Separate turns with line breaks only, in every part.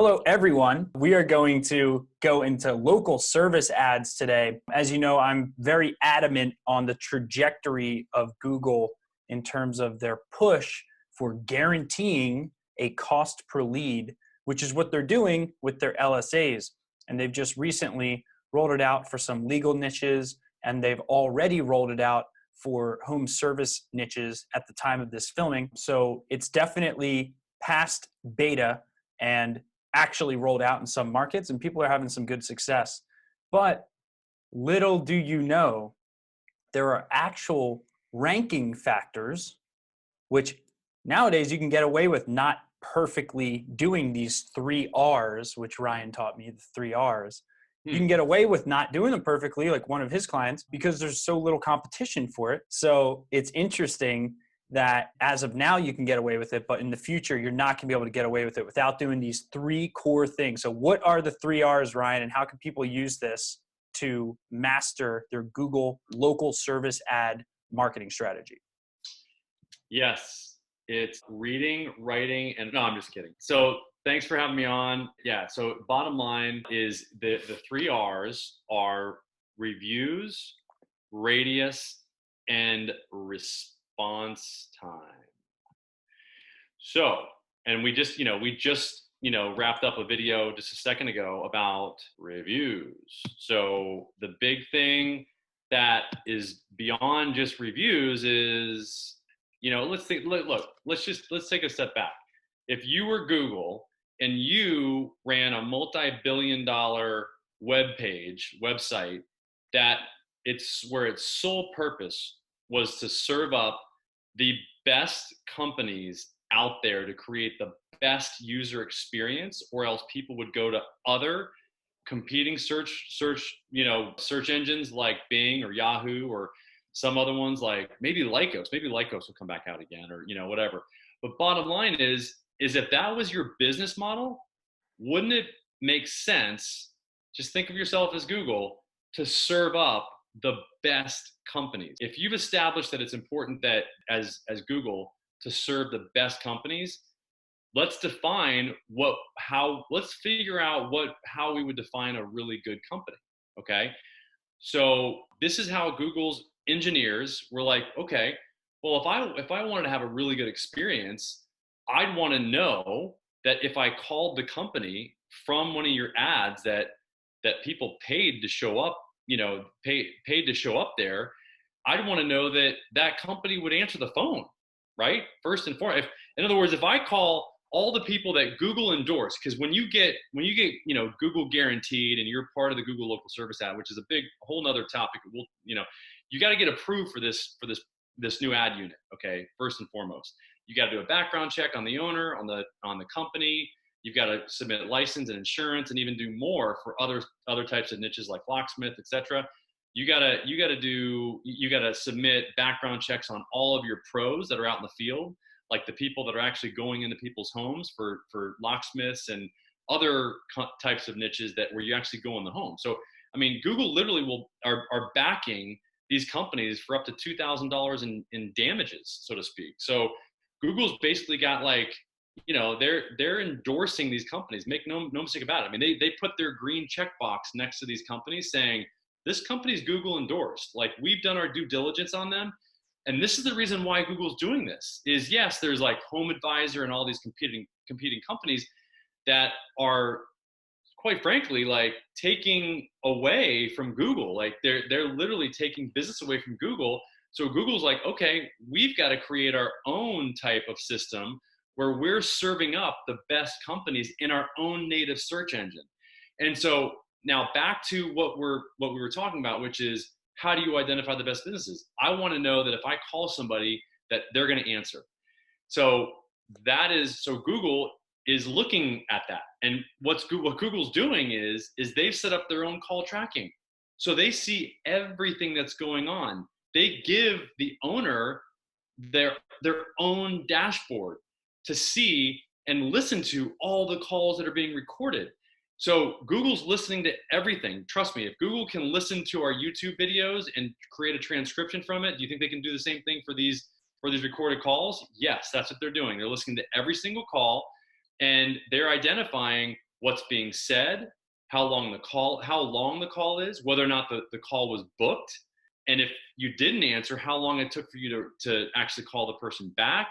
Hello, everyone. We are going to go into local service ads today. As you know, I'm very adamant on the trajectory of Google in terms of their push for guaranteeing a cost per lead, which is what they're doing with their LSAs. And they've just recently rolled it out for some legal niches, and they've already rolled it out for home service niches at the time of this filming. So it's definitely past beta and actually rolled out in some markets, and people are having some good success. But little do you know, there are actual ranking factors, which nowadays you can get away with not perfectly doing these 3 R's, which Ryan taught me, the 3 R's. You can get away with not doing them perfectly, like one of his clients, because there's so little competition for it. So it's interesting that as of now you can get away with it, but in the future you're not going to be able to get away with it without doing these 3 core things. So what are the 3 R's, Ryan, and how can people use this to master their Google local service ad marketing strategy?
Yes, it's reading, writing, and no, I'm just kidding. So thanks for having me on. Yeah, so bottom line is the 3 R's are reviews, radius, and response time. So, and we just wrapped up a video just a second ago about reviews. So the big thing that is beyond just reviews is, let's take a step back. If you were Google and you ran a multi-billion-dollar website that where its sole purpose was to serve up the best companies out there to create the best user experience, or else people would go to other competing search engines like Bing or Yahoo or some other ones, like maybe Lycos. Maybe Lycos will come back out again, or whatever. But bottom line is if that was your business model, wouldn't it make sense, just think of yourself as Google, to serve up the best companies? If you've established that it's important that as Google to serve the best companies, let's figure out how we would define a really good company. Okay. So this is how Google's engineers were like, okay, well, if I wanted to have a really good experience, I'd want to know that if I called the company from one of your ads that people paid to show up, paid to show up there, I'd want to know that company would answer the phone, right? First and foremost. In other words, if I call all the people that Google endorsed, because when you get Google guaranteed and you're part of the Google local service ad, which is a whole nother topic, you got to get approved for this new ad unit. Okay, first and foremost, you got to do a background check on the owner, on the company. You've got to submit license and insurance, and even do more for other types of niches like locksmith, etc. You gotta submit background checks on all of your pros that are out in the field, like the people that are actually going into people's homes for locksmiths and other types of niches where you actually go in the home. So, I mean, Google literally are backing these companies for up to $2,000 in damages, so to speak. So Google's basically got they're endorsing these companies. Make no mistake about it. I mean, they put their green checkbox next to these companies saying, this company's Google endorsed. Like, we've done our due diligence on them. And this is the reason why Google's doing this is, yes, there's like Home Advisor and all these competing companies that are, quite frankly, like taking away from Google. Like they're literally taking business away from Google. So Google's like, okay, we've got to create our own type of system where we're serving up the best companies in our own native search engine. And so now back to what we were talking about, which is, how do you identify the best businesses? I want to know that if I call somebody that they're going to answer. So Google is looking at that. And what Google's doing is they've set up their own call tracking. So they see everything that's going on. They give the owner their own dashboard to see and listen to all the calls that are being recorded. So Google's listening to everything. Trust me, if Google can listen to our YouTube videos and create a transcription from it, do you think they can do the same thing for these recorded calls? Yes, that's what they're doing. They're listening to every single call, and they're identifying what's being said, how long the call is, whether or not the call was booked, and if you didn't answer, how long it took for you to actually call the person back.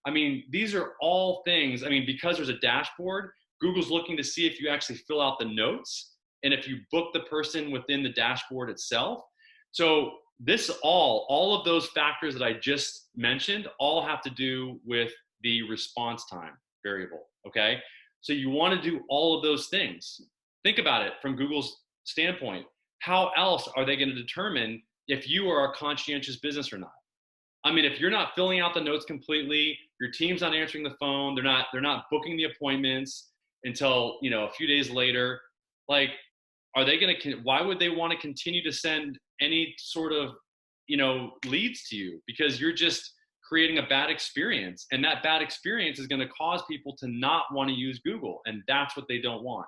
I mean, these are all things. I mean, because there's a dashboard, Google's looking to see if you actually fill out the notes and if you book the person within the dashboard itself. So this all of those factors that I just mentioned all have to do with the response time variable, okay? So you want to do all of those things. Think about it from Google's standpoint. How else are they going to determine if you are a conscientious business or not? I mean, if you're not filling out the notes completely, your team's not answering the phone, they're not booking the appointments until, a few days later, like, why would they want to continue to send any sort of, leads to you? Because you're just creating a bad experience, and that bad experience is going to cause people to not want to use Google, and that's what they don't want.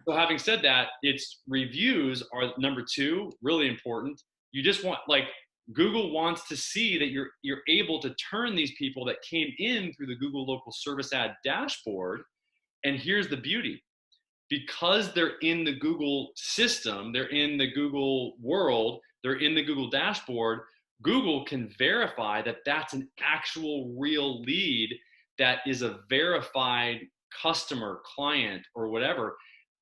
So having said that, it's reviews are number 2, really important. You just want, like, Google wants to see that you're able to turn these people that came in through the Google Local Service Ad dashboard. And here's the beauty. Because they're in the Google system, they're in the Google world, they're in the Google dashboard, Google can verify that that's an actual real lead that is a verified customer, client, or whatever.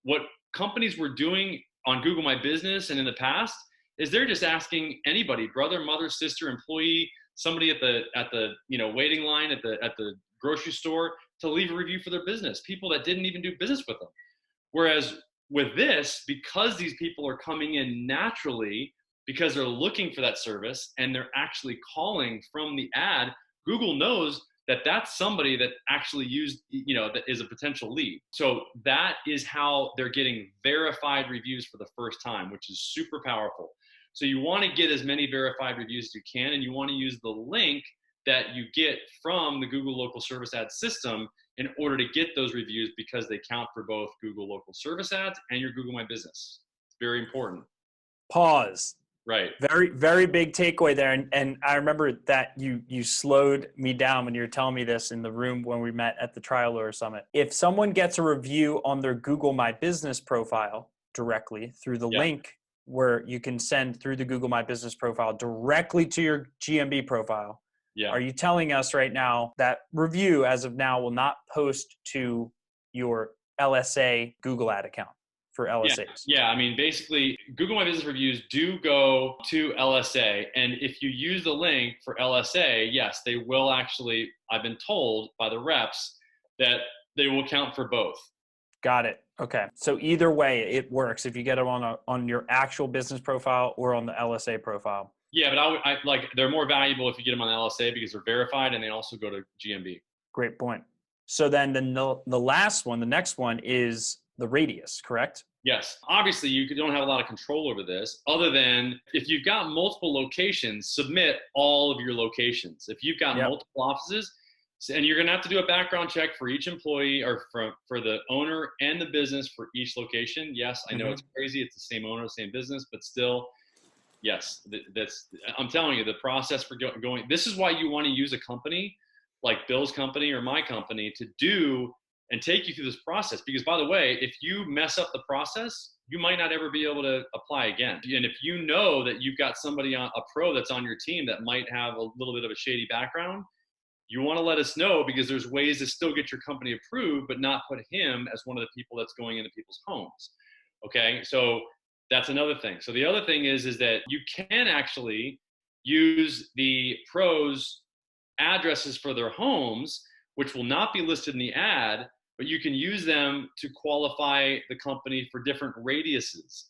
What companies were doing on Google My Business and in the past is they're just asking anybody, brother, mother, sister, employee, somebody at the waiting line at the grocery store, to leave a review for their business, people that didn't even do business with them. Whereas with this, because these people are coming in naturally, because they're looking for that service and they're actually calling from the ad, Google knows that that's somebody that actually used, that is a potential lead. So that is how they're getting verified reviews for the first time, which is super powerful. So you want to get as many verified reviews as you can, and you want to use the link that you get from the Google Local Service Ad system in order to get those reviews, because they count for both Google Local Service Ads and your Google My Business. It's very important.
Pause.
Right.
Very, very big takeaway there. And I remember that you slowed me down when you were telling me this in the room when we met at the Trial Lawyer Summit. If someone gets a review on their Google My Business profile directly through the link where you can send through the Google My Business profile directly to your GMB profile, are you telling us right now that review as of now will not post to your LSA Google ad account for LSAs?
Yeah. I mean, basically, Google My Business reviews do go to LSA. And if you use the link for LSA, yes, they will actually, I've been told by the reps that they will count for both.
Got it. Okay. So either way, it works if you get them on your actual business profile or on the LSA profile.
Yeah, but I like, they're more valuable if you get them on LSA because they're verified and they also go to GMB.
Great point. So then the last one, the next one is the radius, correct?
Yes. Obviously, you don't have a lot of control over this other than if you've got multiple locations, submit all of your locations. If you've got multiple offices, and you're going to have to do a background check for each employee or for the owner and the business for each location. Yes, I know it's crazy. It's the same owner, same business, but still, yes, I'm telling you, the process for going, this is why you want to use a company like Bill's company or my company to do and take you through this process. Because by the way, if you mess up the process, you might not ever be able to apply again. And if you know that you've got somebody a pro that's on your team that might have a little bit of a shady background, you want to let us know, because there's ways to still get your company approved, but not put him as one of the people that's going into people's homes. Okay. So that's another thing. So the other thing is that you can actually use the pros' addresses for their homes, which will not be listed in the ad, but you can use them to qualify the company for different radiuses.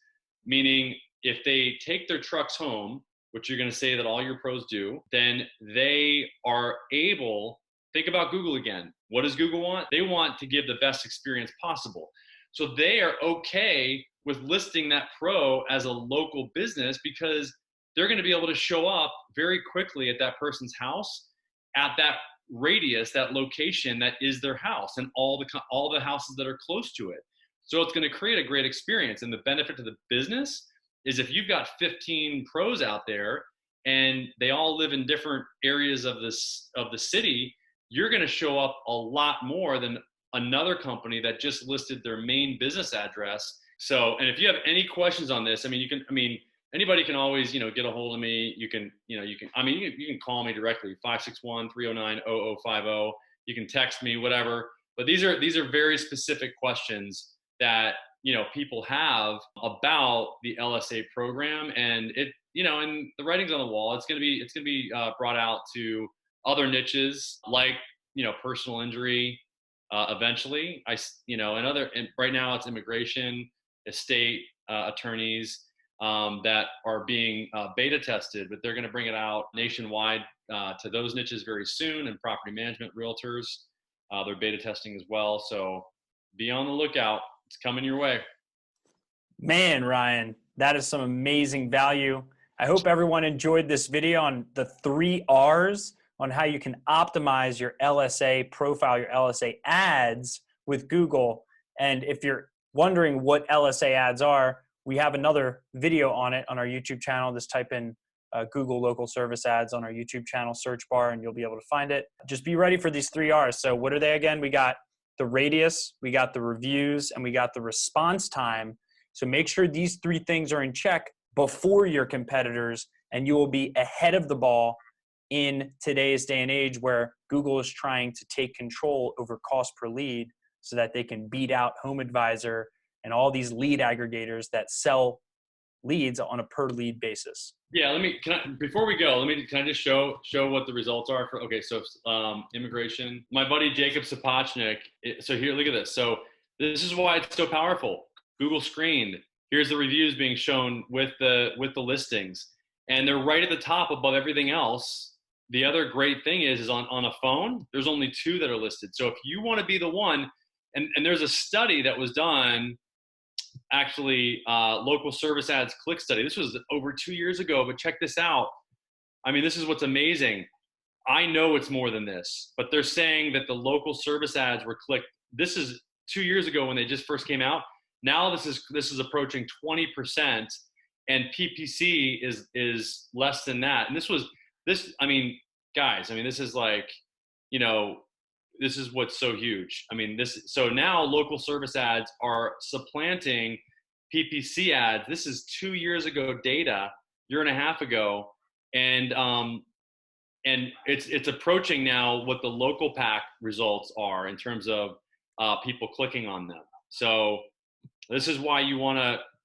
Meaning if they take their trucks home, which you're going to say that all your pros do, then they are able, think about Google again. What does Google want? They want to give the best experience possible. So they are okay with listing that pro as a local business because they're going to be able to show up very quickly at that person's house at that radius, that location that is their house, and all the houses that are close to it. So it's going to create a great experience. And the benefit to the business is if you've got 15 pros out there and they all live in different areas of the city, you're going to show up a lot more than another company that just listed their main business address. So, and if you have any questions on this, anybody can always, get a hold of me. You can call me directly, 561-309-0050. You can text me, whatever. But these are very specific questions that, people have about the LSA program, and and the writing's on the wall. It's going to be brought out to other niches like, personal injury, eventually, and right now it's immigration, estate, attorneys, that are being beta tested, but they're going to bring it out nationwide to those niches very soon, and property management, realtors, they're beta testing as well. So be on the lookout. It's coming your way.
Man, Ryan, that is some amazing value. I hope everyone enjoyed this video on the 3 R's on how you can optimize your LSA profile, your LSA ads with Google. And if you're wondering what LSA ads are, we have another video on it on our YouTube channel. Just type in Google local service ads on our YouTube channel search bar, and you'll be able to find it. Just be ready for these 3 R's. So what are they again? We got the radius, we got the reviews, and we got the response time. So make sure these 3 things are in check before your competitors, and you will be ahead of the ball in today's day and age where Google is trying to take control over cost per lead so that they can beat out HomeAdvisor and all these lead aggregators that sell leads on a per lead basis.
Yeah, before we go, can I just show what the results are for, okay, so immigration. My buddy Jacob Sapochnik, so here, look at this. So this is why it's so powerful. Google screened. Here's the reviews being shown with the listings, and they're right at the top above everything else. The other great thing is on a phone, there's only 2 that are listed. So if you want to be the one, and there's a study that was done, actually, local service ads click study. This was over 2 years ago, but check this out. This is what's amazing. I know it's more than this, but they're saying that the local service ads were clicked. This is 2 years ago when they just first came out. Now this is approaching 20%, and PPC is less than that. And this is like, this is what's so huge. So now local service ads are supplanting PPC ads. This is 2 years ago data, year and a half ago, and it's approaching now what the local pack results are in terms of people clicking on them. So this is why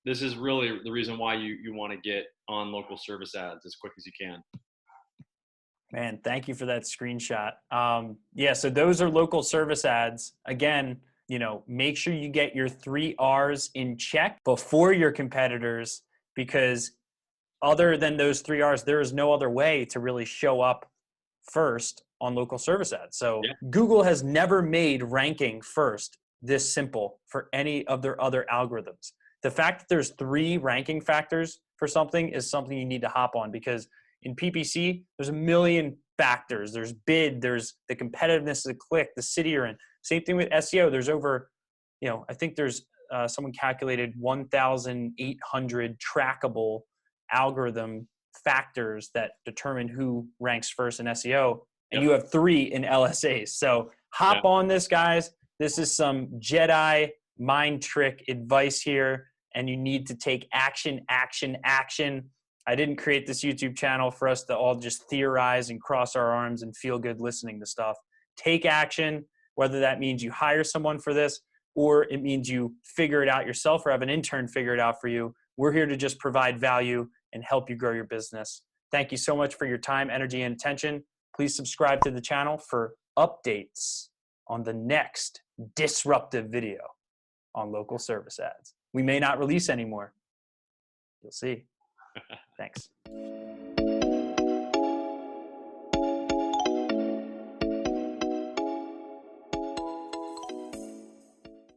this is really the reason why you want to get on local service ads as quick as you can.
Man, thank you for that screenshot. So those are local service ads. Again, make sure you get your 3 R's in check before your competitors, because other than those 3 R's, there is no other way to really show up first on local service ads. So yeah. Google has never made ranking first this simple for any of their other algorithms. The fact that there's 3 ranking factors for something is something you need to hop on, because in PPC, there's a million factors. There's bid, there's the competitiveness of the click, the city you're in. Same thing with SEO. There's over, I think there's someone calculated 1,800 trackable algorithm factors that determine who ranks first in SEO. And you have 3 in LSAs. So hop on this, guys. This is some Jedi mind trick advice here, and you need to take action, action, action. I didn't create this YouTube channel for us to all just theorize and cross our arms and feel good listening to stuff. Take action, whether that means you hire someone for this or it means you figure it out yourself or have an intern figure it out for you. We're here to just provide value and help you grow your business. Thank you so much for your time, energy, and attention. Please subscribe to the channel for updates on the next disruptive video on local service ads. We may not release anymore. You'll see. Thanks.